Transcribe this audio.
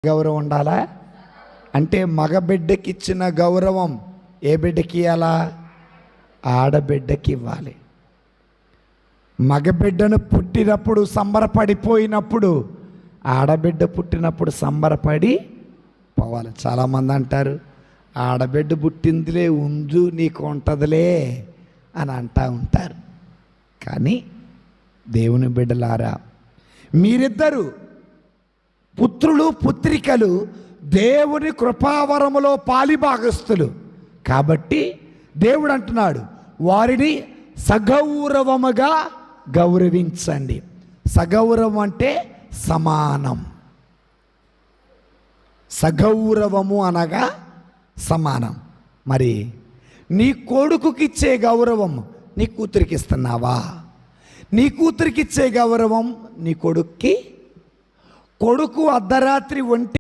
గౌరవం ఉండాలా అంటే మగబిడ్డకి ఇచ్చిన గౌరవం ఏ బిడ్డకి ఇవ్వాలా? ఆడబిడ్డకి ఇవ్వాలి. మగబిడ్డను పుట్టినప్పుడు సంబరపడిపోయినప్పుడు ఆడబిడ్డ పుట్టినప్పుడు సంబరపడి పోవాలి. చాలామంది అంటారు ఆడబిడ్డ పుట్టిందిలే ఉంజు నీకు ఉంటుందిలే అని అంటూ ఉంటారు. కానీ దేవుని బిడ్డలారా, మీరిద్దరూ పుత్రులు పుత్రికలు దేవుని కృపావరములో పాలిభాగస్తులు కాబట్టి దేవుడు అంటున్నాడు వారిని సగౌరవముగా గౌరవించండి. సగౌరవం అంటే సమానం. సగౌరవము అనగా సమానం. మరి నీ కొడుకుకిచ్చే గౌరవం నీ కూతురికి ఇస్తున్నావా? నీ కూతురికిచ్చే గౌరవం నీ కొడుక్కి? కొడుకు అర్ధరాత్రి 1